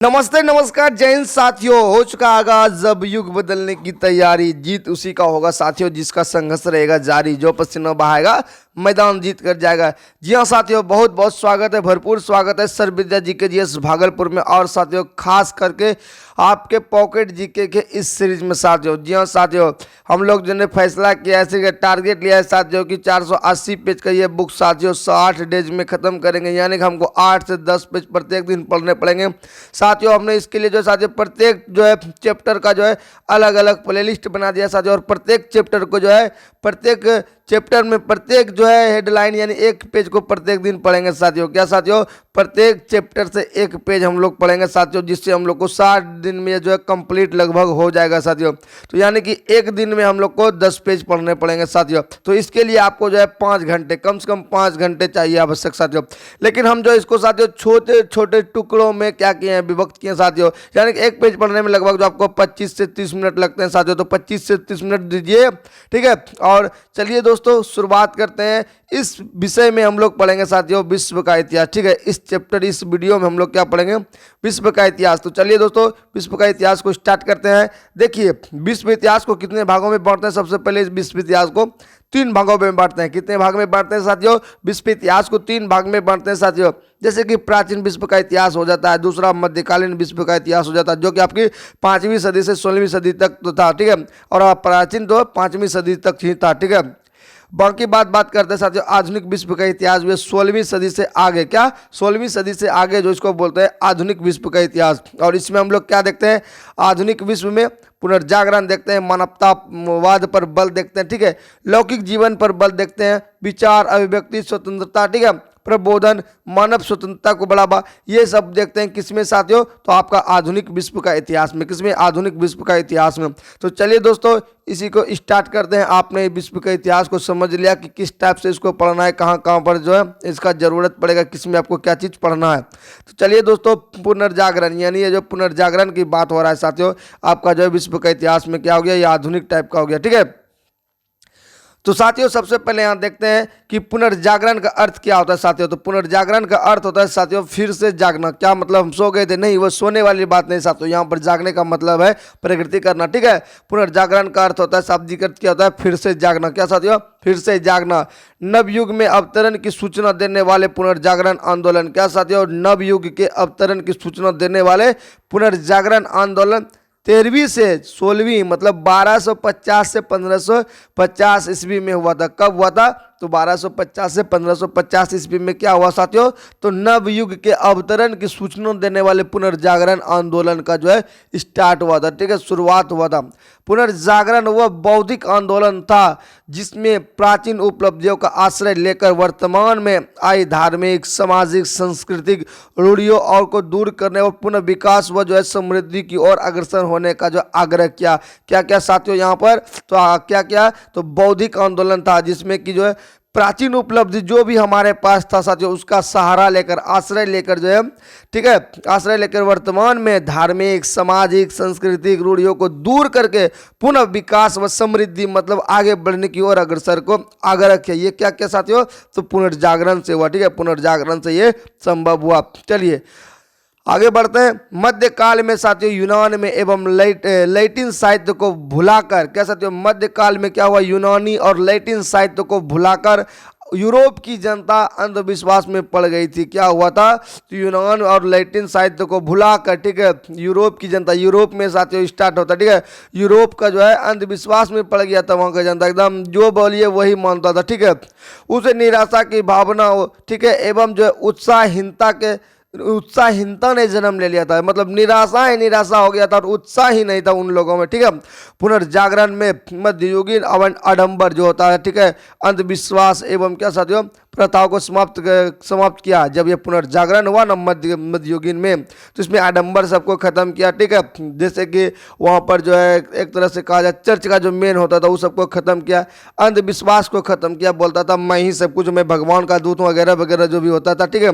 नमस्ते नमस्कार जय हिंद साथियों। हो चुका आगाज, अब युग बदलने की तैयारी। जीत उसी का होगा साथियों जिसका संघर्ष रहेगा जारी। जो पसीना बहाएगा मैदान जीत कर जाएगा। जी हाँ साथियों, बहुत बहुत स्वागत है, भरपूर स्वागत है सर विद्या जीके जीएस भागलपुर में। और साथियों खास करके आपके पॉकेट जीके के इस सीरीज में साथियों। जी हाँ साथियों, हम लोग जो ने फैसला किया है, टारगेट लिया है साथियों कि 480 पेज का ये बुक साथियों 60 डेज में खत्म करेंगे। यानी कि हमको 8 से 10 पेज प्रत्येक दिन पढ़ने पड़ेंगे साथियों। हमने इसके लिए जो साथियों प्रत्येक जो है चैप्टर का जो है अलग अलग प्लेलिस्ट बना दिया साथियों। और प्रत्येक चैप्टर को जो है प्रत्येक चैप्टर में प्रत्येक जो है हेडलाइन यानी एक पेज को प्रत्येक दिन पढ़ेंगे साथियों। क्या साथियों, प्रत्येक चैप्टर से एक पेज हम लोग पढ़ेंगे साथियों, जिससे हम लोग को 60 दिन में जो है कंप्लीट लगभग हो जाएगा साथियों। तो यानी कि एक दिन में हम लोग को 10 पेज पढ़ने पड़ेंगे साथियों। तो इसके लिए आपको जो है 5 घंटे, कम से कम 5 घंटे चाहिए आवश्यक साथियों। लेकिन हम जो इसको साथियों छोटे छोटे टुकड़ों में क्या किए हैं, विभक्त किए साथियों। यानी कि एक पेज पढ़ने में लगभग जो आपको 25 से 30 मिनट लगते हैं साथियों। तो 25 से 30 मिनट दीजिए, ठीक है। और चलिए दोस्तों शुरुआत करते हैं। इस विषय में हम लोग पढ़ेंगे साथियों विश्व का इतिहास, ठीक है। इस चैप्टर इस वीडियो में हम लोग क्या पढ़ेंगे, विश्व का इतिहास। तो चलिए दोस्तों विश्व का इतिहास को स्टार्ट करते हैं। देखिए विश्व इतिहास को कितने भागों में बांटते हैं। सबसे पहले इस विश्व इतिहास को 3 भागों में बांटते हैं। कितने भाग में बांटते हैं साथियों, विश्व इतिहास को 3 भाग में बांटते हैं साथियों। जैसे कि प्राचीन विश्व का इतिहास हो जाता है, दूसरा मध्यकालीन विश्व का इतिहास हो जाता है जो कि आपकी 5वीं सदी से 16वीं सदी तक तो था, ठीक है। और प्राचीन तो 5वीं सदी तक ही था, ठीक है। बाकी बात करते हैं साथियों आधुनिक विश्व का इतिहास भी 16वीं सदी से आगे। क्या 16वीं सदी से आगे जो इसको बोलते हैं आधुनिक विश्व का इतिहास। और इसमें हम लोग क्या देखते हैं, आधुनिक विश्व में पुनर्जागरण देखते हैं, मानवतावाद पर बल देखते हैं, ठीक है। लौकिक जीवन पर बल देखते हैं, विचार अभिव्यक्ति स्वतंत्रता, ठीक है, प्रबोधन, मानव स्वतंत्रता को बढ़ावा, ये सब देखते हैं किसमें साथियों, तो आपका आधुनिक विश्व का इतिहास में। किसमें, आधुनिक विश्व का इतिहास में। तो चलिए दोस्तों इसी को स्टार्ट करते हैं। आपने विश्व के इतिहास को समझ लिया कि किस टाइप से इसको पढ़ना है, कहाँ कहाँ पर जो है इसका जरूरत पड़ेगा, किसमें आपको क्या चीज़ पढ़ना है। तो चलिए दोस्तों पुनर्जागरण यानी ये जो पुनर्जागरण की बात हो रहा है साथियों, आपका जो है विश्व का इतिहास में क्या हो गया, ये आधुनिक टाइप का हो गया, ठीक है। तो साथियों सबसे पहले यहाँ देखते हैं कि पुनर्जागरण का अर्थ क्या होता है साथियों। तो पुनर्जागरण का अर्थ होता है साथियों फिर से जागना। क्या मतलब, हम सो गए थे, नहीं, वो सोने वाली बात नहीं साथियों। यहाँ पर जागने का मतलब है प्रकृति करना, ठीक है। पुनर्जागरण का अर्थ होता है, शाब्दिक अर्थ क्या होता है, फिर से जागना। क्या साथियों, फिर से जागना। नवयुग में अवतरण की सूचना देने वाले पुनर्जागरण आंदोलन। क्या साथियों, नवयुग के अवतरण की सूचना देने वाले पुनर्जागरण आंदोलन 13वीं से 16वीं मतलब 1250 से 1550 ईस्वी में हुआ था। कब हुआ था, तो 1250 से 1550 ईस्वी में क्या हुआ साथियों, तो नवयुग के अवतरण की सूचना देने वाले पुनर्जागरण आंदोलन का जो है स्टार्ट हुआ था, ठीक है, शुरुआत हुआ था। पुनर्जागरण वह बौद्धिक आंदोलन था जिसमें प्राचीन उपलब्धियों का आश्रय लेकर वर्तमान में आई धार्मिक, सामाजिक, सांस्कृतिक रूढ़ियों और को दूर करने और पुनः विकास व जो है समृद्धि की ओर अग्रसर होने का जो आग्रह किया। क्या क्या साथियों यहाँ पर, तो क्या क्या, तो बौद्धिक आंदोलन था जिसमें कि जो है प्राचीन उपलब्धि जो भी हमारे पास था साथियों उसका सहारा लेकर, आश्रय लेकर जो है, ठीक है, आश्रय लेकर वर्तमान में धार्मिक, सामाजिक, सांस्कृतिक रूढ़ियों को दूर करके पुनः विकास व समृद्धि मतलब आगे बढ़ने की ओर अग्रसर को आग्रह किया। ये क्या क्या साथियों, तो पुनर्जागरण से हुआ, ठीक है, पुनर्जागरण से ये संभव हुआ। चलिए आगे बढ़ते हैं। मध्यकाल में साथियों यूनान में एवं लैटिन साहित्य को भुलाकर, क्या साथियों, मध्यकाल में क्या हुआ, यूनानी और लैटिन साहित्य को भुलाकर यूरोप की जनता अंधविश्वास में पड़ गई थी। क्या हुआ था, तो यूनान और लैटिन साहित्य को भुलाकर, ठीक है, यूरोप की जनता, यूरोप में साथियों स्टार्ट होता, ठीक है, यूरोप का जो है अंधविश्वास में पड़ गया था। वहाँ का जनता एकदम जो बोलिए वही मानता था, ठीक है। उसे निराशा की भावना, ठीक है, एवं जो है उत्साहहीनता ने जन्म ले लिया था। मतलब निराशा हो गया था और उत्साह ही नहीं था उन लोगों में, ठीक है। पुनर्जागरण में मध्ययुगीन आडंबर जो होता है, ठीक है, अंधविश्वास एवं क्या साथियों प्रथाओं को समाप्त किया। जब ये पुनर्जागरण हुआ ना मध्ययुगीन में, तो इसमें आडंबर सबको खत्म किया, ठीक है। जैसे कि वहाँ पर जो है एक तरह से कहा जाए चर्च का जो मेन होता था वो सबको खत्म किया, अंधविश्वास को खत्म किया, बोलता था मैं ही सब कुछ, मैं भगवान का दूत हूँ वगैरह वगैरह जो भी होता था, ठीक है,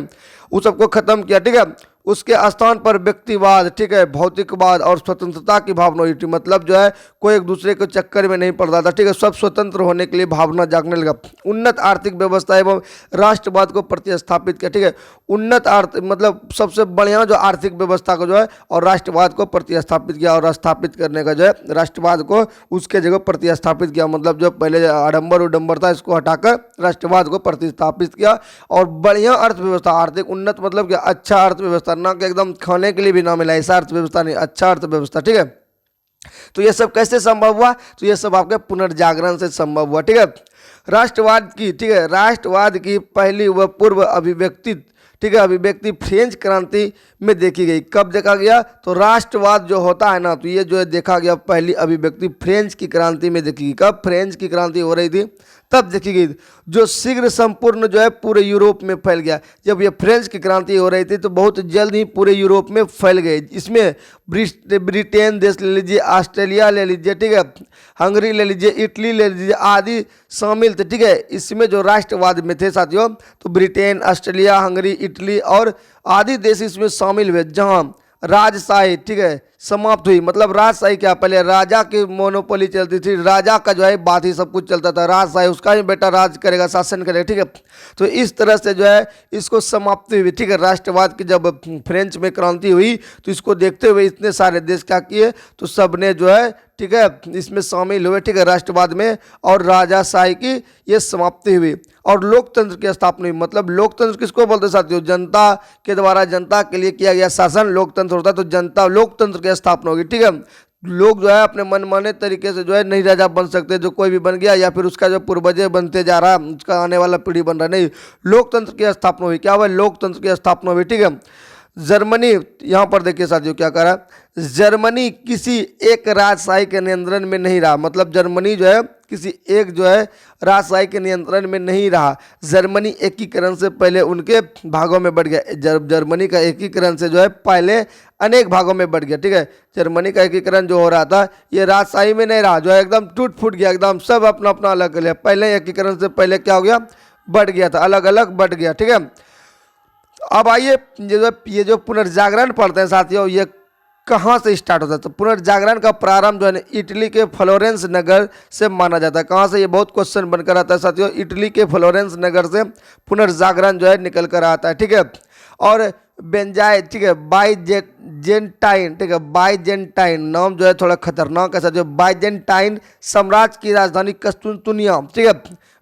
वो सबको खत्म किया, ठीक है। उसके स्थान पर व्यक्तिवाद, ठीक है, भौतिकवाद और स्वतंत्रता की भावना हुई थी। मतलब जो है कोई एक दूसरे के चक्कर में नहीं पड़ता था, ठीक है, सब स्वतंत्र होने के लिए भावना जागने लगा। उन्नत आर्थिक व्यवस्था एवं राष्ट्रवाद को प्रतिस्थापित किया, ठीक है, उन्नत मतलब सबसे बढ़िया जो आर्थिक व्यवस्था को जो है और राष्ट्रवाद को प्रतिस्थापित किया, और स्थापित करने का जो है राष्ट्रवाद को उसके जगह प्रतिस्थापित किया। मतलब जो पहले आडंबर उडंबर था इसको हटाकर राष्ट्रवाद को प्रतिस्थापित किया, और बढ़िया अर्थव्यवस्था, आर्थिक उन्नत मतलब कि अच्छा अर्थव्यवस्था, ना कि एकदम खाने के लिए भी ना मिला ऐसा अर्थव्यवस्था नहीं, अच्छा अर्थव्यवस्था, ठीक है। तो ये सब कैसे संभव हुआ? तो ये सब आपके पुनर्जागरण से संभव हुआ, ठीक है। राष्ट्रवाद की, ठीक है, राष्ट्रवाद की पहली व पूर्व अभिव्यक्ति, ठीक है, अभिव्यक्ति फ्रेंच क्रांति में देखी गई। कब देखा गया? तो राष्ट्रवाद जो होता है ना, तो ये जो है देखा गया पहली अभिव्यक्ति फ्रेंच की क्रांति में देखी गई। कब फ्रेंच की क्रांति हो रही थी तब देखी गई, जो शीघ्र संपूर्ण जो है पूरे यूरोप में फैल गया। जब ये फ्रेंच की क्रांति हो रही थी तो बहुत जल्द ही पूरे यूरोप में फैल गए। इसमें ब्रिटेन देश ले लीजिए, ऑस्ट्रेलिया ले लीजिए, ठीक है, हंगरी ले लीजिए, इटली ले लीजिए आदि शामिल थे, ठीक है। इसमें जो राष्ट्रवाद में थे साथियों, तो ब्रिटेन, ऑस्ट्रेलिया, हंगरी, इटली और आदि देश इसमें शामिल हुए, जहां राजशाही, ठीक है, समाप्त हुई। मतलब राजशाही क्या, पहले राजा की मोनोपोली चलती थी, राजा का जो है बात ही सब कुछ चलता था, राजशाही उसका ही बेटा राज करेगा, शासन करेगा, ठीक है। तो इस तरह से जो है इसको समाप्ति हुई, ठीक है। राष्ट्रवाद की जब फ्रेंच में क्रांति हुई तो इसको देखते हुए इतने सारे देश क्या किए, तो सबने जो है, ठीक है, इसमें शामिल हुए, ठीक है, राष्ट्रवाद में, और राजाशाही की ये समाप्ति हुई और लोकतंत्र की स्थापना हुई। मतलब लोकतंत्र किसको बोलते हैं साथियों? जनता के द्वारा जनता के लिए किया गया शासन लोकतंत्र होता है। तो जनता लोकतंत्र की स्थापना होगी, ठीक है। लोग जो है अपने मनमाने तरीके से जो है नहीं राजा बन सकते, जो कोई भी बन गया या फिर उसका जो पूर्वजय बनते जा रहा है उसका आने वाला पीढ़ी बन रहा है, नहीं, लोकतंत्र की स्थापना हुई। क्या हुआ? लोकतंत्र की स्थापना हुई, ठीक है। जर्मनी, यहाँ पर देखिए साथियों क्या करा, जर्मनी किसी एक राजशाही के नियंत्रण में नहीं रहा। मतलब जर्मनी जो है किसी एक जो है राजशाही के नियंत्रण में नहीं रहा। जर्मनी एकीकरण से पहले उनके भागों में बढ़ गया। जर्मनी का एकीकरण से जो है पहले अनेक भागों में बढ़ गया, ठीक है। जर्मनी का एकीकरण जो हो रहा था ये राजशाही में नहीं रहा, जो है एकदम टूट फूट गया, एकदम सब अपना अपना अलग कर लिया। पहले एकीकरण से पहले क्या हो गया? बढ़ गया था, अलग अलग बढ़ गया, ठीक है। अब आइए ये जो पुनर्जागरण पढ़ते हैं साथियों, ये कहाँ से स्टार्ट होता है? तो पुनर्जागरण का प्रारंभ जो है ना इटली के फ्लोरेंस नगर से माना जाता है। कहाँ से? ये बहुत क्वेश्चन बनकर आता है साथियों। इटली के फ्लोरेंस नगर से पुनर्जागरण जो है निकल कर आता है, ठीक है। और बेंजाई, ठीक है, बाइजेंटाइन, ठीक है, बाइजेंटाइन नाम जो है थोड़ा खतरनाक है साथियों। बाइजेंटाइन साम्राज्य की राजधानी कस्तुनतुनिया, ठीक है,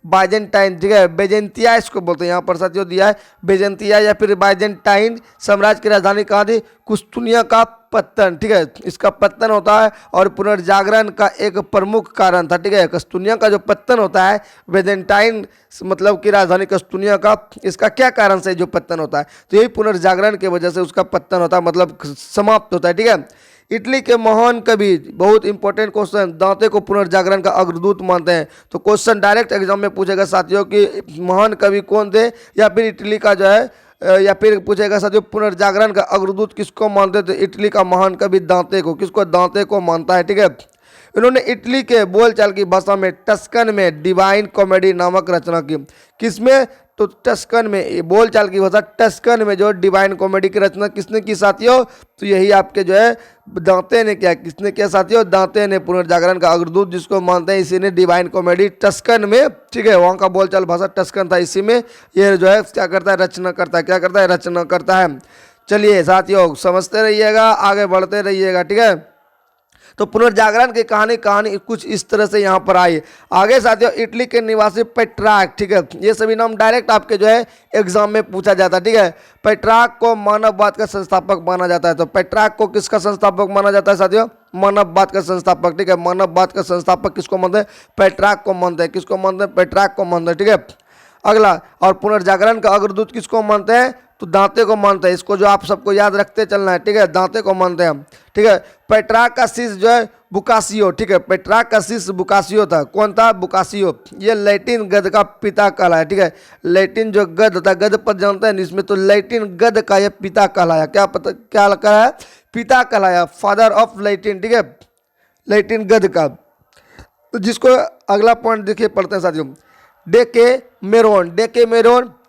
बाइजेंटाइन, ठीक है, बेजेंतिया इसको बोलते हैं, यहाँ पर साथियों दिया है बेजेंतिया या फिर बाइजेंटाइन साम्राज्य की राजधानी कहाँ थी? कुस्तुनिया का पतन, ठीक है, इसका पतन होता है और पुनर्जागरण का एक प्रमुख कारण था, ठीक है। कस्तुनिया का जो पतन होता है, बेजेंटाइन मतलब की राजधानी कस्तुनिया का, इसका क्या कारण से जो पतन होता है? तो यही पुनर्जागरण की वजह से उसका पतन होता है, मतलब समाप्त होता है, ठीक है। इटली के महान कवि, बहुत इंपॉर्टेंट क्वेश्चन, दांते को पुनर्जागरण का अग्रदूत मानते हैं। तो क्वेश्चन डायरेक्ट एग्जाम में पूछेगा साथियों कि महान कवि कौन थे, या फिर इटली का जो है, या फिर पूछेगा साथियों पुनर्जागरण का अग्रदूत किसको मानते थे? इटली का महान कवि दांते को। किसको? दांते को मानता है, ठीक है। इन्होंने इटली के बोलचाल की भाषा में टस्कन में डिवाइन कॉमेडी नामक रचना की। किसमें? तो टस्कन में, बोलचाल की भाषा टस्कन में जो डिवाइन कॉमेडी की रचना किसने की साथियों? तो यही आपके जो है दांते ने किया। किसने किया साथियों? दांते ने, पुनर्जागरण का अग्रदूत जिसको मानते हैं, इसी ने डिवाइन कॉमेडी टस्कन में, ठीक है, वहाँ का बोलचाल भाषा टस्कन था, इसी में ये जो है क्या करता है? रचना करता है। क्या करता है? रचना करता है। चलिए साथियों समझते रहिएगा, आगे बढ़ते रहिएगा, ठीक है। तो पुनर्जागरण की कहानी कुछ इस तरह से यहाँ पर आई। आगे साथियों इटली के निवासी पेट्रार्क, ठीक है, ये सभी नाम डायरेक्ट आपके जो है एग्जाम में पूछा जाता है, ठीक है। पेट्रार्क को मानववाद का संस्थापक माना जाता है। तो पेट्रार्क को किसका संस्थापक माना जाता है साथियों? मानववाद का संस्थापक, ठीक है। मानववाद का संस्थापक किसको मानते हैं? पेट्रार्क को मानते हैं। किसको मानते हैं? पेट्रार्क को मानते हैं, ठीक है। अगला, और पुनर्जागरण का अग्रदूत किसको मानते हैं? तो दांते को मानते हैं। इसको जो आप सबको याद रखते चलना है, ठीक है, दांते को मानते हैं, ठीक है। पेट्रार्क का शिष्य जो है बुकासियो, ठीक है, पेट्रार्क का शिष्य बुकासियो था। कौन था? बुकासियो। ये लैटिन गद्य का पिता कहलाया, ठीक है। लैटिन जो गद्य था, गद्य पद जानते हैं इसमें, तो लैटिन गद्य का ये पिता कहलाया। क्या पता क्या कहलाया? पिता कहलाया, फादर ऑफ लैटिन, ठीक है, लैटिन गद्य का। तो जिसको अगला पॉइंट देखिए पढ़ते हैं साथियों। डेकेमेरोन,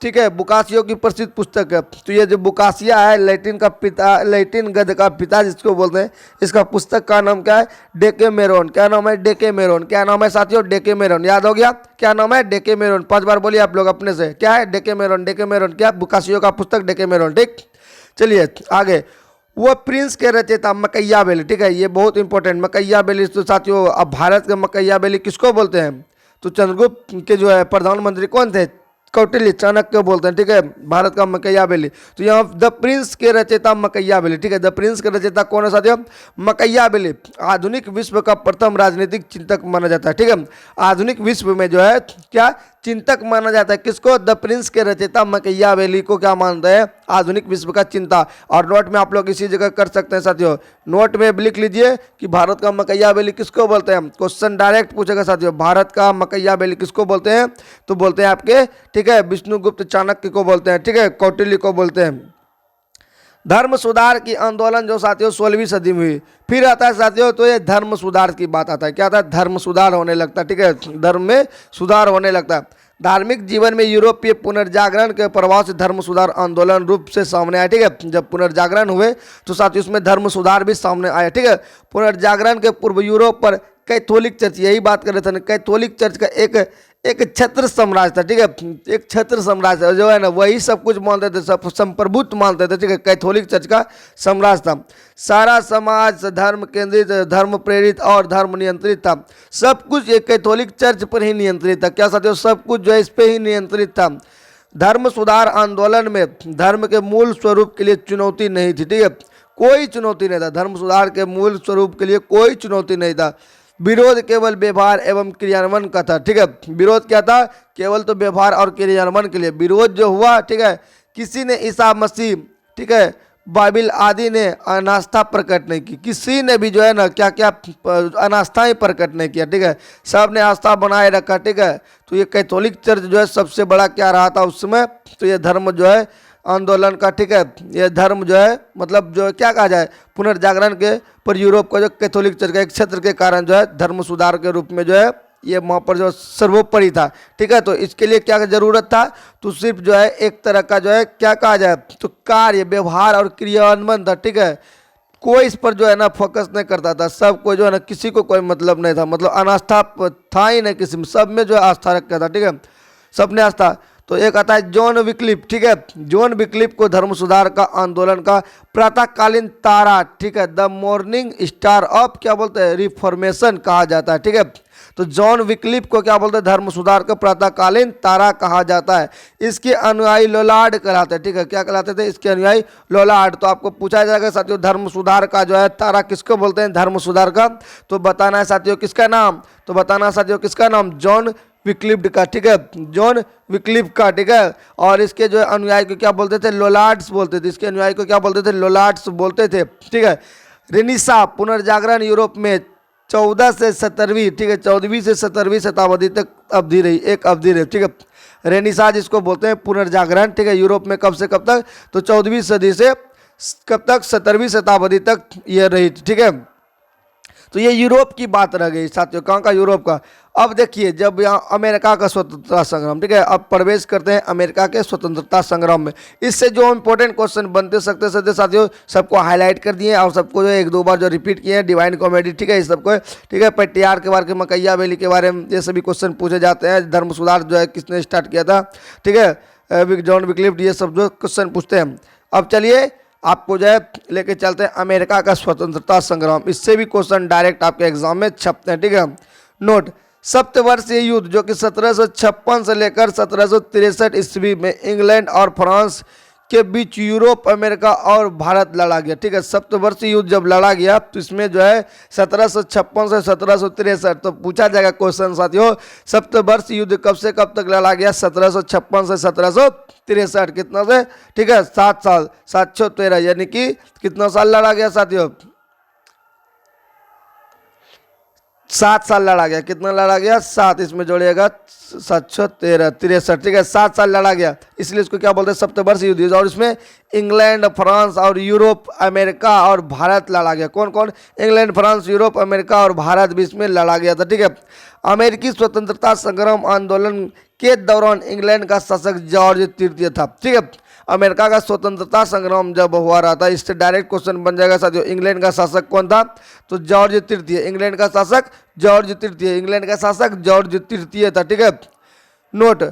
ठीक है, बुकासियो की प्रसिद्ध पुस्तक है। तो ये जो बुकासिया है, लैटिन गद्य का पिता जिसको बोलते हैं, इसका पुस्तक का नाम क्या है? डेकेमेरोन। क्या नाम है? डेकेमेरोन। क्या नाम है साथियों? डेकेमेरोन। याद हो गया? क्या नाम है? डेकेमेरोन। 5 बार बोलिए आप लोग अपने से, क्या है? डेकेमेरोन। डेकेमेरोन क्या? बुकासियो का पुस्तक डेकेमेरोन। ठीक, चलिए आगे। वो प्रिंस के रचयिता मकैयावेली, ठीक है, ये बहुत इंपॉर्टेंट मकैयावेली। तो साथियों अब भारत के मकैयावेली किसको बोलते हैं? तो चंद्रगुप्त के जो है प्रधानमंत्री कौन थे? कौटिल्य, चाणक्य बोलते हैं, ठीक है, भारत का मकैयावेली। तो यहाँ द प्रिंस के रचयिता मकैयावेली, ठीक है, द प्रिंस के रचयिता कौन है साथियों? मकैयावेली। आधुनिक विश्व का प्रथम राजनीतिक चिंतक माना जाता है, ठीक है, आधुनिक विश्व में जो है क्या चिंतक माना जाता है किसको? द प्रिंस के रचयिता मकैयावेली को क्या मानते हैं? आधुनिक विश्व का चिंता। और नोट में आप लोग इसी जगह कर सकते हैं साथियों, नोट में लिख लीजिए कि भारत का मकैयावेली किसको बोलते हैं। क्वेश्चन डायरेक्ट पूछेगा साथियों, भारत का मकैयावेली किसको बोलते हैं? तो बोलते हैं आपके, ठीक है, विष्णुगुप्त चाणक्य को बोलते हैं, ठीक है, कौटिल्य को बोलते हैं। धर्म सुधार की आंदोलन जो साथियों 16वीं सदी में हुई, फिर आता है साथियों, तो ये धर्म सुधार की बात आता है। क्या आता है? धर्म सुधार होने लगता है, ठीक है, धर्म में सुधार होने लगता है। धार्मिक जीवन में यूरोपीय पुनर्जागरण के प्रभाव से धर्म सुधार आंदोलन रूप से सामने आया, ठीक है, जब पुनर्जागरण हुए तो साथियों उसमें धर्म सुधार भी सामने आया, ठीक है। पुनर्जागरण के पूर्व यूरोप पर कैथोलिक चर्च, यही बात कर रहे थे, कैथोलिक चर्च का एक छत्र साम्राज्य था, ठीक है, एक छत्र साम्राज्य जो है ना, वही सब कुछ मानते थे, सब संप्रभुत्व मानते थे, ठीक है, कैथोलिक चर्च का साम्राज्य था। सारा समाज धर्म केंद्रित, धर्म प्रेरित और धर्म नियंत्रित था। सब कुछ एक कैथोलिक चर्च पर ही नियंत्रित था। क्या साथियों? सब कुछ जो है इस पे ही नियंत्रित था। धर्म सुधार आंदोलन में धर्म के मूल स्वरूप के लिए चुनौती नहीं थी, ठीक है, कोई चुनौती नहीं था। धर्म सुधार के मूल स्वरूप के लिए कोई चुनौती नहीं था। विरोध केवल व्यवहार एवं क्रियान्वयन का था, ठीक है, विरोध क्या था? केवल तो व्यवहार और क्रियान्वयन के लिए विरोध जो हुआ, ठीक है। किसी ने ईसा मसीह, ठीक है, बाइबिल आदि ने अनास्था प्रकट नहीं की, किसी ने भी जो है ना क्या क्या अनास्था ही प्रकट नहीं किया, ठीक है, सब ने आस्था बनाए रखा, ठीक है। तो ये कैथोलिक चर्च जो है सबसे बड़ा क्या रहा था उस समय? तो ये धर्म जो है आंदोलन का, ठीक है, ये धर्म जो है मतलब जो क्या कहा जाए पुनर्जागरण के पर यूरोप का जो कैथोलिक चर्च का एक क्षेत्र के कारण जो है धर्म सुधार के रूप में जो है ये वहाँ पर जो सर्वोपरि था, ठीक है। तो इसके लिए क्या जरूरत था? तो सिर्फ जो है एक तरह का जो है क्या कहा जाए तो कार्य, व्यवहार और क्रियान्वयन था, ठीक है। कोई इस पर जो है ना फोकस नहीं करता था, सब को जो है ना किसी को कोई मतलब नहीं था, मतलब अनास्था था ही नहीं किसी में, सब में जो है आस्था रखा था, ठीक है, सब ने आस्था। तो एक आता है जॉन विक्लिफ, ठीक है, जॉन विक्लिफ को धर्म सुधार का आंदोलन का प्रातःकालीन तारा, ठीक है, द मॉर्निंग स्टार ऑफ क्या बोलते हैं रिफॉर्मेशन कहा जाता है, ठीक है। तो जॉन विक्लिफ को क्या बोलते हैं? धर्म सुधार का प्रातःकालीन तारा कहा जाता है। इसके अनुयायी लोलार्ड कहलाते हैं, ठीक है, क्या कहलाते थे इसके अनुयायी? लोलार्ड। तो आपको पूछा जाएगा साथियों धर्म सुधार का जो है तारा किसको बोलते हैं? धर्म सुधार का। तो बताना है साथियों किसका नाम? तो बताना है साथियों किसका नाम? जॉन विक्लिफ का, ठीक है, जॉन विक्लिफ का, ठीक है। और इसके जो अनुयायी को क्या बोलते थे? लोलार्ड्स बोलते थे। इसके अनुयायी को क्या बोलते थे? लोलार्ड्स बोलते थे, ठीक है। रेनिसा पुनर्जागरण यूरोप में 14 से 17वीं, ठीक है, 14वीं से 17वीं शताब्दी तक अवधि रही, एक अवधि रही, ठीक है। रेनिसा जिसको बोलते हैं पुनर्जागरण, ठीक है, यूरोप में कब से कब तक? तो 14वीं सदी से कब तक? 17वीं शताब्दी तक यह रही, ठीक है। तो ये यूरोप की बात रह गई साथियों, कहाँ का? यूरोप का। अब देखिए जब यहाँ अमेरिका का स्वतंत्रता संग्राम, ठीक है, अब प्रवेश करते हैं अमेरिका के स्वतंत्रता संग्राम में। इससे जो इंपॉर्टेंट क्वेश्चन बनते सकते सकते साथियों सबको हाईलाइट कर दिए और सबको जो एक दो बार जो रिपीट किए हैं, डिवाइन कॉमेडी, ठीक है, इस सबको, ठीक है, पेट्रियार्क के बारे में, मकैयावेली के बारे में, ये सभी क्वेश्चन पूछे जाते हैं। धर्म सुधार जो है किसने स्टार्ट किया था, ठीक है, जॉन विक्लिफ, ये सब जो क्वेश्चन पूछते हैं। अब चलिए आपको जो है लेके चलते हैं अमेरिका का स्वतंत्रता संग्राम, इससे भी क्वेश्चन डायरेक्ट आपके एग्जाम में छपते हैं, ठीक है। नोट, सप्तवर्षीय युद्ध जो कि 1756 से लेकर 1763 ईस्वी में इंग्लैंड और फ्रांस के बीच यूरोप, अमेरिका और भारत लड़ा गया, ठीक है। सप्तवर्षीय युद्ध जब लड़ा गया तो इसमें जो है 1756 से 1763, तो पूछा जाएगा क्वेश्चन साथियों सप्तवर्षीय युद्ध कब से कब तक लड़ा गया? 1756 से 1763, कितना से? ठीक है, 7 साल, 713, यानी कि कितना साल लड़ा गया साथियों? 7 साल लड़ा गया। कितना लड़ा गया? 7, इसमें जोड़िएगा 7 13 63, ठीक है, 7 साल लड़ा गया, इसलिए इसको क्या बोलते हैं? सप्तवर्षीय युद्ध। और इसमें इंग्लैंड, फ्रांस और यूरोप, अमेरिका और भारत लड़ा गया। कौन कौन? इंग्लैंड, फ्रांस, यूरोप, अमेरिका और भारत बीच में लड़ा गया था, ठीक है। अमेरिकी स्वतंत्रता संग्राम आंदोलन के दौरान इंग्लैंड का शासक जॉर्ज तृतीय था, ठीक है। अमेरिका का स्वतंत्रता संग्राम जब हुआ रहा था, इससे डायरेक्ट क्वेश्चन बन जाएगा साथियों, इंग्लैंड का शासक कौन था? तो जॉर्ज तृतीय। इंग्लैंड का शासक जॉर्ज तृतीय, इंग्लैंड का शासक जॉर्ज तृतीय था, ठीक है। नोट,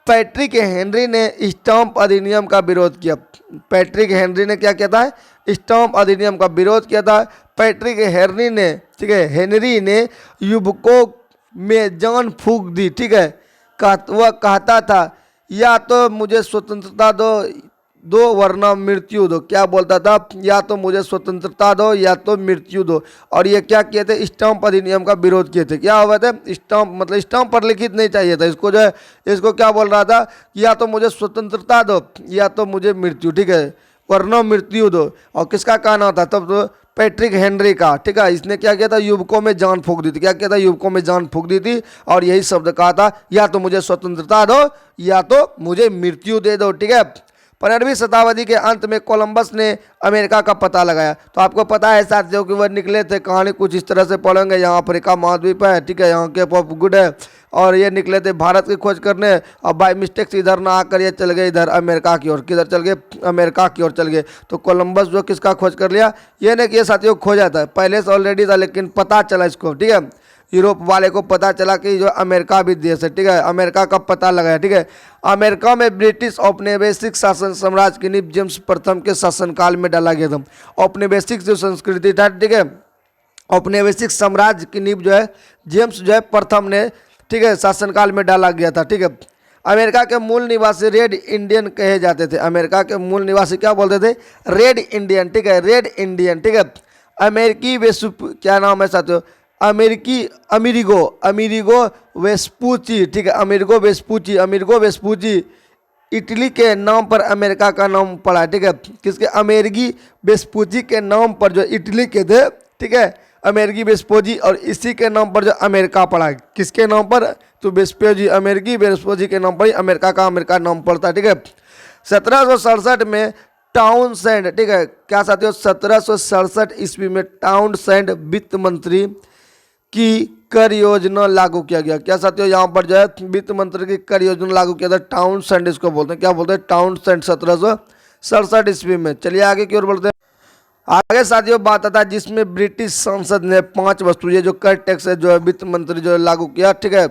पैट्रिक हेनरी ने स्टाम्प अधिनियम का विरोध किया। पैट्रिक हेनरी ने क्या किया था? स्टाम्प अधिनियम का विरोध किया था। पैट्रिक हेनरी ने, ठीक है, हेनरी ने युवकों में जान फूंक दी, ठीक है। वह कहता था या तो मुझे स्वतंत्रता दो वरना मृत्यु दो। क्या बोलता था? या तो मुझे स्वतंत्रता दो या तो मृत्यु दो। और ये क्या किए थे? स्टाम्प अधिनियम का विरोध किए थे। क्या हुआ था? स्टाम्प मतलब स्टाम्प पर लिखित नहीं चाहिए था इसको, जो है इसको क्या बोल रहा था? या तो मुझे स्वतंत्रता दो या तो मुझे मृत्यु, ठीक है, वरना मृत्यु दो। और किसका कहना था तब? तो पैट्रिक हेनरी का, ठीक है। इसने क्या किया था? युवकों में जान फूंक दी थी। क्या किया था? युवकों में जान फूंक दी थी और यही शब्द कहा था, या तो मुझे स्वतंत्रता दो या तो मुझे मृत्यु दे दो, ठीक है। 15वीं शताब्दी के अंत में कोलंबस ने अमेरिका का पता लगाया। तो आपको पता है साथियों कि वह निकले थे, कहानी कुछ इस तरह से पढ़ेंगे। यहाँ अफ्रीका महाद्वीप है, ठीक है, यहाँ केप ऑफ गुड है, और ये निकले थे भारत की खोज करने, और बाय मिस्टेक इधर ना आकर ये चल गए इधर अमेरिका की ओर। किधर चल गए? अमेरिका की ओर चल गए। तो कोलंबस जो किसका खोज कर लिया? ये नहीं कि ये साथियों खोजा था, पहले से ऑलरेडी था, लेकिन पता चला इसको, ठीक है। यूरोप वाले को पता चला कि जो अमेरिका भी देश है, ठीक है, अमेरिका का पता लगाया, ठीक है। अमेरिका में ब्रिटिश औपनिवेशिक शासन साम्राज्य की नींव जेम्स प्रथम के शासनकाल में डाला गया था। औपनिवेशिक जो संस्कृति था, ठीक है, औपनिवेशिक साम्राज्य की नींव जो है जेम्स जो है प्रथम ने, ठीक है, शासनकाल में डाला गया था, ठीक है। अमेरिका के मूल निवासी रेड इंडियन कहे जाते थे। अमेरिका के मूल निवासी क्या बोलते थे? रेड इंडियन, ठीक है, रेड इंडियन, ठीक है। अमेरिकी क्या नाम है साथियों? अमेरिगो वेस्पूची, ठीक है, अमेरिगो वेस्पूची इटली के नाम पर अमेरिका का नाम पड़ा, ठीक है। किसके? अमेरिगी वेस्पूची के नाम पर जो इटली के थे, ठीक है, अमेरिकी वेस्पूची, और इसी के नाम पर जो अमेरिका पड़ा। किसके नाम पर? तो वेस्पूची, अमेरिकी वेस्पूची के नाम पर ही अमेरिका नाम पड़ता है, ठीक है। 1767 में टाउनसेंड, ठीक है, क्या साथियों? 1767 ईस्वी में टाउनसेंड वित्त मंत्री की कर योजना लागू किया गया। क्या साथियों? यहाँ पर जो है वित्त मंत्री की कर योजना लागू किया था। टाउनसेंड इसको बोलते हैं। क्या बोलते हैं? टाउनसेंड, 1767 ईस्वी में। चलिए आगे की ओर बढ़ते हैं। आगे साथियों बात आता है जिसमें ब्रिटिश संसद ने 5 वस्तु, ये जो कर टैक्स है जो है वित्त मंत्री जो है लागू किया, ठीक है।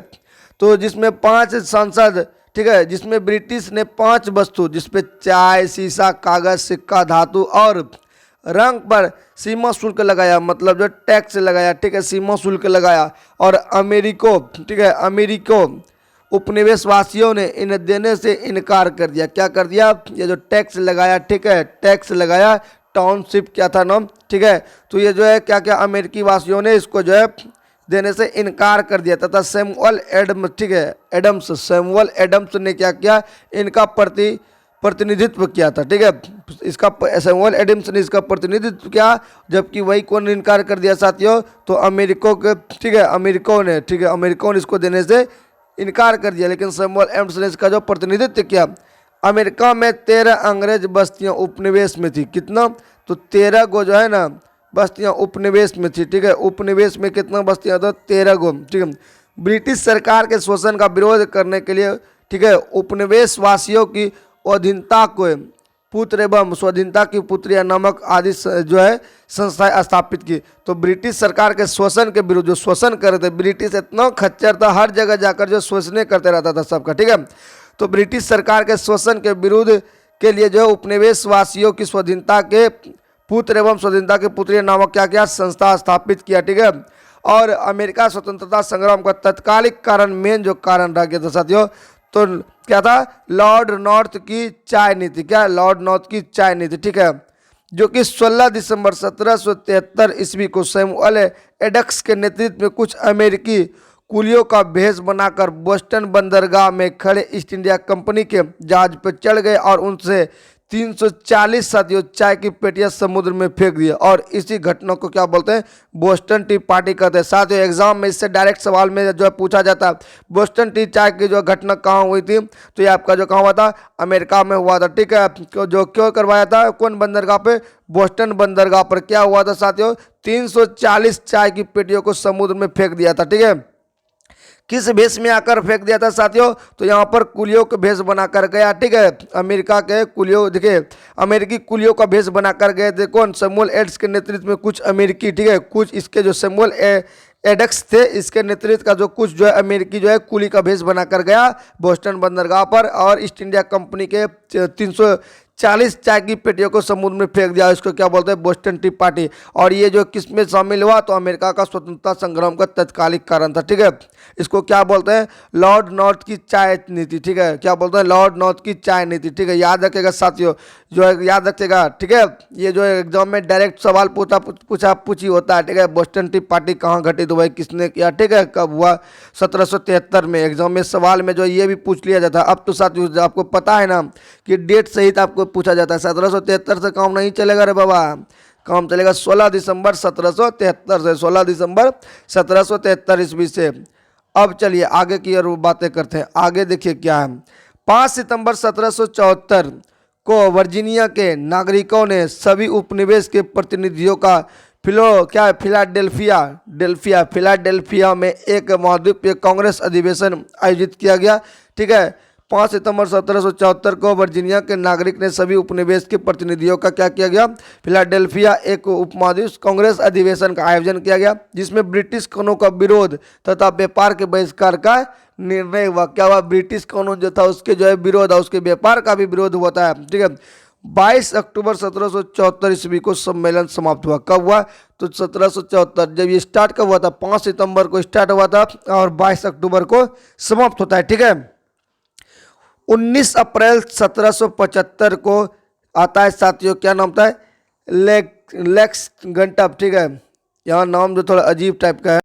तो जिसमें 5 सांसद, ठीक है, जिसमें ब्रिटिश ने 5 वस्तु, जिसपे चाय, शीशा, कागज, सिक्का, धातु और रंग पर सीमा शुल्क लगाया, मतलब जो टैक्स लगाया, ठीक है, सीमा शुल्क लगाया। और अमेरिको, ठीक है, अमेरिको उपनिवेशवासियों ने इन्हें देने से इनकार कर दिया। क्या कर दिया? ये जो टैक्स लगाया, ठीक है, टैक्स लगाया, टाउनशिप क्या था नाम, ठीक है। तो ये जो है क्या क्या अमेरिकी वासियों ने इसको जो है देने से इनकार कर दिया तथा सैमुअल एडम्स, ठीक है, सैमुअल एडम्स ने क्या किया? इनका प्रतिनिधित्व किया था, ठीक है। इसका सैमुअल एडम्स ने इसका प्रतिनिधित्व किया, जबकि वही कौन इनकार कर दिया साथियों? तो अमेरिको के, ठीक है, अमेरिको ने, ठीक है, अमेरिको ने इसको देने से इनकार कर दिया, लेकिन सैमुअल एडम्स ने इसका जो प्रतिनिधित्व किया। अमेरिका में 13 अंग्रेज बस्तियां उपनिवेश में थी। कितना? तो 13 गो जो है ना बस्तियां उपनिवेश में थी, ठीक है। उपनिवेश में कितना बस्तियां? तो 13 गो, ठीक है। ब्रिटिश सरकार के शोषण का विरोध करने के लिए, ठीक है, उपनिवेशवासियों की अधीनता को पुत्र एवं स्वाधीनता की पुत्रिया नामक आदि जो है संस्थाएं स्थापित की। तो ब्रिटिश सरकार के शोषण के विरुद्ध जो शोषण कर रहे थे, ब्रिटिश इतना खच्चर था, हर जगह जाकर जो शोषण करते रहता था सबका, ठीक है। तो ब्रिटिश सरकार के शोषण के विरुद्ध के लिए जो है उपनिवेशवासियों की स्वाधीनता के पुत्र एवं स्वाधीनता की पुत्रिया नामक क्या किया? संस्था स्थापित किया, ठीक है। और अमेरिका स्वतंत्रता संग्राम का तत्कालिक कारण, मेन जो कारण रह गया था साथियों, तो क्या था? लॉर्ड नॉर्थ की चाय नीति। क्या? लॉर्ड नॉर्थ की चाय नीति, ठीक है, जो कि 16 दिसंबर 1773 ईस्वी को सैमुअल एडम्स के नेतृत्व में कुछ अमेरिकी कुलियों का भेष बनाकर बोस्टन बंदरगाह में खड़े ईस्ट इंडिया कंपनी के जहाज पर चढ़ गए और उनसे 340 साथियों चाय की पेटियां समुद्र में फेंक दिया। और इसी घटना को क्या बोलते हैं, बोस्टन टी पार्टी कहते हैं। साथियों एग्जाम में इससे डायरेक्ट सवाल में जो है पूछा जाता है, बोस्टन टी चाय की जो घटना कहाँ हुई थी, तो ये आपका जो कहाँ हुआ था, अमेरिका में हुआ था। ठीक है, जो क्यों करवाया था, कौन बंदरगाह पे, बोस्टन बंदरगाह पर। क्या हुआ था साथियों, 340 चाय की पेटियों को समुद्र में फेंक दिया था। ठीक है, किस भेष में आकर फेंक दिया था साथियों, तो यहाँ पर कुलियों का भेष बनाकर गया। ठीक है, अमेरिका के कुलियों, देखिए अमेरिकी कुलियों का भेष बनाकर गए थे। कौन, सैमुअल एड्स के नेतृत्व में कुछ अमेरिकी, ठीक है, कुछ इसके जो सैमुअल एडक्स थे, इसके नेतृत्व का जो कुछ जो है अमेरिकी जो है कुली का भेष बनाकर गया बोस्टन बंदरगाह पर, और ईस्ट इंडिया कंपनी के 340 चाय की पेटियों को समुद्र में फेंक दिया। इसको क्या बोलते हैं, बोस्टन टी पार्टी। और ये जो किस में शामिल हुआ, तो अमेरिका का स्वतंत्रता संग्राम का तत्कालिक कारण था। ठीक है, इसको क्या बोलते हैं, लॉर्ड नॉर्थ की चाय नीति। ठीक है, क्या बोलते हैं, लॉर्ड नॉर्थ की चाय नीति। ठीक है, याद रखिएगा साथियों, जो है याद रखिएगा। ठीक है, ये जो एग्जाम में डायरेक्ट सवाल पूछी होता है। ठीक है, बोस्टन टी पार्टी कहाँ घटित हुआ, किसने किया, ठीक है, कब हुआ, 1773 में। एग्जाम में सवाल में जो ये भी पूछ लिया जाता है। अब तो साथियों आपको पता है ना कि डेट सहित आपको पूछा जाता है। 1773 से काम नहीं चलेगा रे बाबा, काम चलेगा 16 दिसंबर 1773 से, 16 दिसंबर 1773 ईस्वी से। अब चलिए आगे की और बातें करते हैं। आगे देखिए क्या है, 5 सितंबर 1774 को वर्जीनिया के नागरिकों ने सभी उपनिवेश के प्रतिनिधियों का फिलाडेल्फिया में एक महाद्वीपीय कांग्रेस अधिवेशन आयोजित किया गया। ठीक है, 5 सितंबर 1774 को वर्जीनिया के नागरिक ने सभी उपनिवेश के प्रतिनिधियों का क्या किया गया, फिलाडेल्फिया एक उपमहाद्वीप कांग्रेस अधिवेशन का आयोजन किया गया, जिसमें ब्रिटिश कानून का विरोध तथा व्यापार के बहिष्कार का निर्णय हुआ। क्या हुआ, ब्रिटिश कानून जो था उसके जो है विरोध और उसके व्यापार का भी विरोध हुआ था। ठीक है, 22 अक्टूबर 1774 ईस्वी को सम्मेलन समाप्त हुआ। कब हुआ, तो 1774 जब ये स्टार्ट कब हुआ था, 5 सितंबर को स्टार्ट हुआ था और 22 अक्टूबर को समाप्त होता है। ठीक है, 19 अप्रैल 1775 को आता है साथियों, क्या नाम था, लेक्स गंटअप। ठीक है, यहाँ नाम जो थोड़ा अजीब टाइप का है।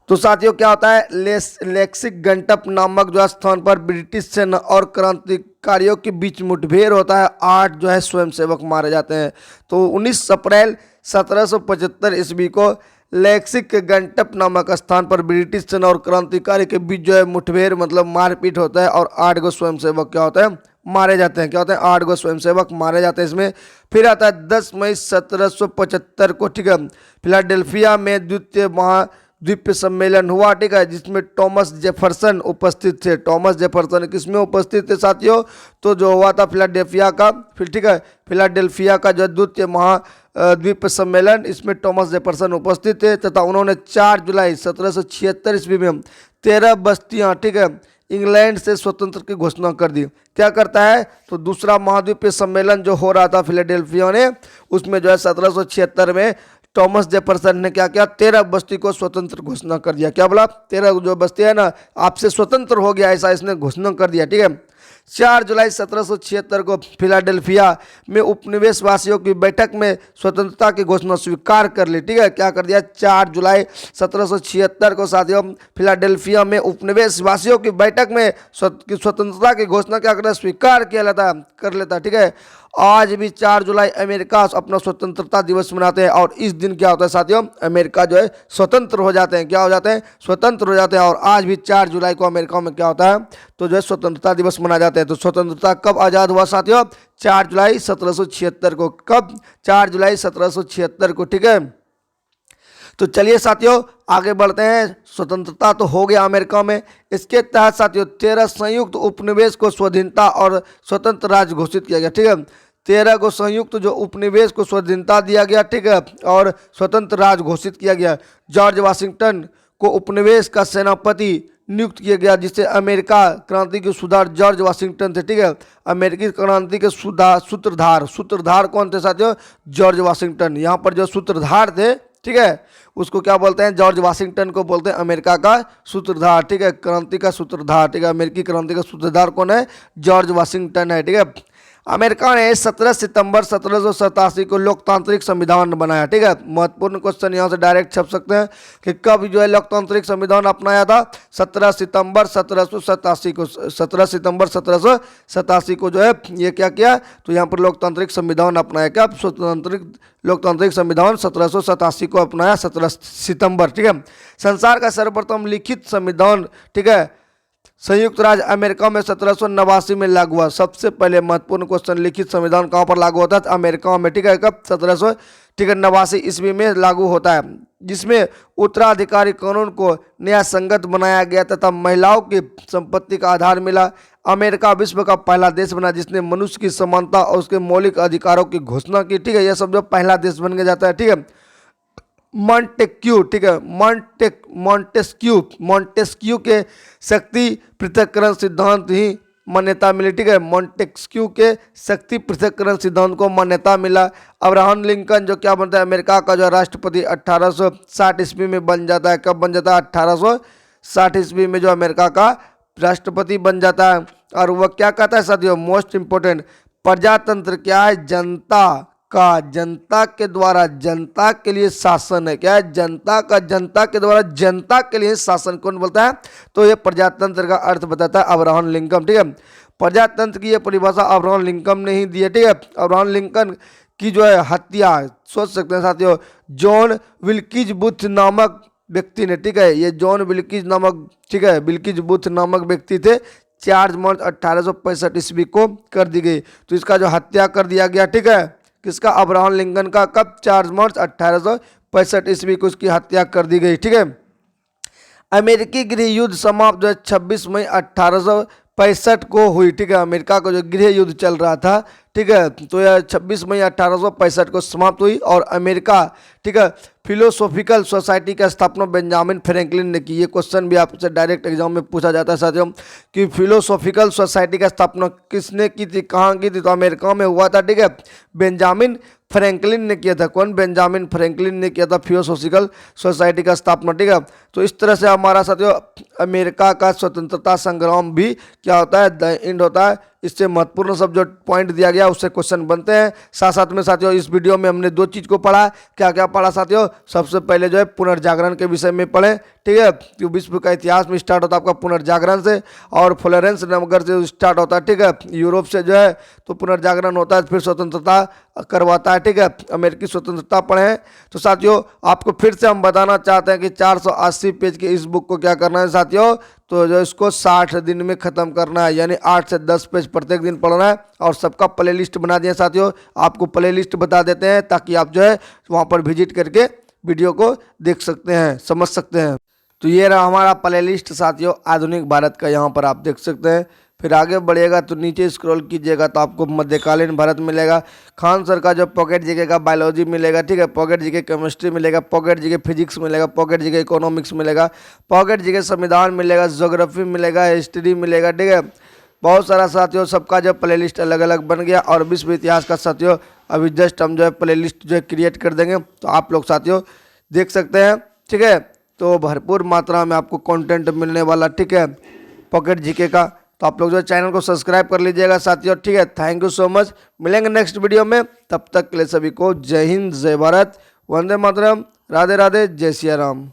तो साथियों क्या होता है, लेक्सिक गंटअप नामक जो स्थान पर ब्रिटिश सेना और क्रांतिकारियों के बीच मुठभेड़ होता है। 8 जो है स्वयंसेवक मारे जाते हैं। तो 19 अप्रैल 1775 ईस्वी को लेक्सिक गंटअप नामक स्थान पर ब्रिटिश सेना और क्रांतिकारी के बीच जो है मुठभेड़ मतलब मारपीट होता है, और 8 गो स्वयंसेवक क्या होते हैं, मारे जाते हैं। क्या होते हैं, 8 गो स्वयंसेवक मारे जाते हैं इसमें। फिर आता है 10 मई 1775 को, ठीक है, फिलाडेल्फिया में द्वितीय महाद्वीपीय सम्मेलन हुआ। ठीक है, जिसमें टॉमस जेफरसन उपस्थित थे। टॉमस जेफरसन किसमें उपस्थित थे साथियों, तो जो हुआ था फिलाडेल्फिया का, फिर ठीक है, फिलाडेल्फिया का जो द्वितीय महाद्वीप सम्मेलन, इसमें टॉमस जेफरसन उपस्थित थे तथा उन्होंने 4 जुलाई 1776 ईस्वी में 13 बस्तियां, ठीक है, इंग्लैंड से स्वतंत्र की घोषणा कर दी। क्या करता है, तो दूसरा महाद्वीपीय सम्मेलन जो हो रहा था फिलाडेल्फिया ने, उसमें जो है 1776 में टॉमस जेफरसन ने क्या किया, 13 बस्ती को स्वतंत्र घोषणा कर दिया। क्या बोला, 13 जो बस्ती है ना आपसे स्वतंत्र हो गया, ऐसा इसने घोषणा कर दिया। ठीक है, 4 जुलाई 1776 को फिलाडेल्फिया में उपनिवेश वासियों की बैठक में स्वतंत्रता की घोषणा स्वीकार कर ली। ठीक है, क्या कर दिया, 4 जुलाई 1776 को साथियों फिलाडेल्फिया में उपनिवेश वासियों की बैठक में स्वतंत्रता की घोषणा क्या करता, स्वीकार कर लेता। ठीक है, आज भी 4 जुलाई अमेरिका अपना स्वतंत्रता दिवस मनाते हैं, और इस दिन क्या होता है साथियों, अमेरिका जो है स्वतंत्र हो जाते हैं। क्या हो जाते हैं, स्वतंत्र हो जाते हैं। और आज भी 4 जुलाई को अमेरिका में क्या होता है, तो जो है स्वतंत्रता दिवस मनाए जाते हैं। तो स्वतंत्रता कब आज़ाद हुआ साथियों, 4 जुलाई 1776 को। कब, 4 जुलाई 1776 को। ठीक है, तो चलिए साथियों आगे बढ़ते हैं। स्वतंत्रता तो हो गया अमेरिका में। इसके तहत साथियों 13 संयुक्त उपनिवेश को स्वाधीनता और स्वतंत्र राज्य घोषित किया गया। ठीक है, 13 को संयुक्त जो उपनिवेश को स्वाधीनता दिया गया। ठीक है, और स्वतंत्र राज्य घोषित किया गया। जॉर्ज वाशिंगटन को उपनिवेश का सेनापति नियुक्त किया गया, जिससे अमेरिका क्रांति के सुधार जॉर्ज वाशिंगटन थे। ठीक है, अमेरिकी क्रांति के सूत्रधार कौन थे साथियों, जॉर्ज वाशिंगटन। यहाँ पर जो सूत्रधार थे, ठीक है, उसको क्या बोलते हैं, जॉर्ज वाशिंगटन को बोलते हैं अमेरिका का सूत्रधार। ठीक है, क्रांति का सूत्रधार। ठीक है, अमेरिकी क्रांति का सूत्रधार कौन है, जॉर्ज वाशिंगटन है। ठीक है, अमेरिका ने 17 सितंबर 1787 को लोकतांत्रिक संविधान बनाया। ठीक है, महत्वपूर्ण क्वेश्चन यहाँ से डायरेक्ट छप सकते हैं कि कब जो है लोकतांत्रिक संविधान अपनाया था। 17 सितंबर 1787 को, 17 सितंबर 1787 को जो है ये क्या किया, तो यहाँ पर लोकतांत्रिक संविधान अपनाया। क्या लोकतांत्रिक संविधान 1787 को अपनाया, 17 सितंबर। ठीक है, संसार का सर्वप्रथम लिखित संविधान, ठीक है, संयुक्त राज्य अमेरिका में 1789 में लागू हुआ। सबसे पहले महत्वपूर्ण क्वेश्चन, लिखित संविधान कहाँ पर लागू होता है, अमेरिका में। ठीक है, कब, 1789 ईस्वी में लागू होता है, जिसमें उत्तराधिकारी कानून को न्याय संगत बनाया गया तथा महिलाओं की संपत्ति का आधार मिला। अमेरिका विश्व का पहला देश बना जिसने मनुष्य की समानता और उसके मौलिक अधिकारों की घोषणा की। ठीक है, यह सब जो पहला देश बन के जाता है। ठीक है, मॉन्टेस्क्यू, ठीक है, मॉन्टेस्क्यू के शक्ति पृथक्करण सिद्धांत ही मान्यता मिली। ठीक है, मॉन्टेस्क्यू के शक्ति पृथक्करण सिद्धांत को मान्यता मिला। अब्राहम लिंकन जो क्या बनता है, अमेरिका का जो राष्ट्रपति 1860 ईस्वी में बन जाता है। कब बन जाता है, 1860 ईस्वी में जो अमेरिका का राष्ट्रपति बन जाता है। और वह क्या कहता है साथियों, मोस्ट इंपोर्टेंट, प्रजातंत्र क्या है, जनता का जनता के द्वारा जनता के लिए शासन है। क्या है, जनता का जनता के द्वारा जनता के लिए शासन। कौन बोलता है, तो ये प्रजातंत्र का अर्थ बताता है अब्राहम लिंकन। ठीक है, प्रजातंत्र की ये परिभाषा अब्राहम लिंकन ने ही दी है। ठीक है, अब्राहम लिंकन की जो है हत्या, सोच सकते हैं साथियों, जॉन विल्कीज बूथ नामक व्यक्ति ने, ठीक है, ये जॉन विल्कीज नामक, ठीक है, विल्कीज बूथ नामक व्यक्ति थे, 4 मार्च 1865 ईस्वी को कर दी गई। तो इसका जो हत्या कर दिया गया। ठीक है, किसका, अब्राहम लिंकन का। कब, 4 मार्च 1865 ईस्वी को उसकी हत्या कर दी गई। ठीक है, अमेरिकी गृह युद्ध समाप्त जो है 26 मई 1865 को हुई। ठीक है, अमेरिका का जो गृह युद्ध चल रहा था, ठीक है, तो यह 26 मई 1865 को समाप्त हुई। और अमेरिका, ठीक है, फिलोसॉफिकल सोसाइटी की स्थापना बेंजामिन फ्रैंकलिन ने की। ये क्वेश्चन भी आपसे डायरेक्ट एग्जाम में पूछा जाता है साथियों कि फिलोसॉफिकल सोसाइटी की स्थापना किसने की थी, कहाँ की थी, तो अमेरिका में हुआ था। ठीक है, बेंजामिन फ्रैंकलिन ने किया था। कौन, बेंजामिन फ्रैंकलिन ने किया था फिलोसॉफिकल सोसाइटी का स्थापना। ठीक है, तो इस तरह से हमारा साथियों अमेरिका का स्वतंत्रता संग्राम भी क्या होता है, द एंड होता है। इससे महत्वपूर्ण सब जो पॉइंट दिया गया उससे क्वेश्चन बनते हैं। साथ साथ में साथियों इस वीडियो में हमने 2 चीज़ को पढ़ा। क्या क्या पढ़ा साथियों, सबसे पहले जो है पुनर्जागरण के विषय में पढ़े। ठीक है, तो विश्व का इतिहास में स्टार्ट होता है आपका पुनर्जागरण से, और फ्लोरेंस नगर से स्टार्ट होता है। ठीक है, यूरोप से जो है तो पुनर्जागरण होता है, फिर स्वतंत्रता करवाता है। ठीक है, अमेरिकी स्वतंत्रता पढ़े। तो साथियों आपको फिर से हम बताना चाहते हैं कि 480 पेज की इस बुक को क्या करना है साथियों, तो जो इसको 60 दिन में ख़त्म करना है, यानी 8 से 10 पेज प्रत्येक दिन पढ़ना है। और सबका प्ले लिस्ट बना दिए साथियों, आपको प्ले लिस्ट बता देते हैं ताकि आप जो है वहाँ पर विजिट करके वीडियो को देख सकते हैं, समझ सकते हैं। तो ये रहा हमारा प्ले लिस्ट साथियों आधुनिक भारत का, यहाँ पर आप देख सकते हैं। फिर आगे बढ़िएगा तो नीचे स्क्रॉल कीजिएगा तो आपको मध्यकालीन भारत मिलेगा, खान सर का जो पॉकेट जीके का बायोलॉजी मिलेगा। ठीक है, पॉकेट जीके केमिस्ट्री मिलेगा, पॉकेट जीके फिजिक्स मिलेगा, पॉकेट जीके इकोनॉमिक्स मिलेगा, पॉकेट जीके संविधान मिलेगा, ज्योग्राफी मिलेगा, हिस्ट्री मिलेगा। ठीक है, बहुत सारा साथियों सबका जो प्ले लिस्ट अलग अलग बन गया। और विश्व इतिहास का साथियों अभी जस्ट हम जो है प्ले लिस्ट जो है क्रिएट कर देंगे, तो आप लोग साथियों देख सकते हैं। ठीक है, तो भरपूर मात्रा में आपको कंटेंट मिलने वाला। ठीक है, पॉकेट जीके का, तो आप लोग जो चैनल को सब्सक्राइब कर लीजिएगा साथियों। ठीक है, थैंक यू सो मच, मिलेंगे नेक्स्ट वीडियो में। तब तक के लिए सभी को जय हिंद, जय भारत, वंदे मातरम, राधे राधे, जय सिया राम।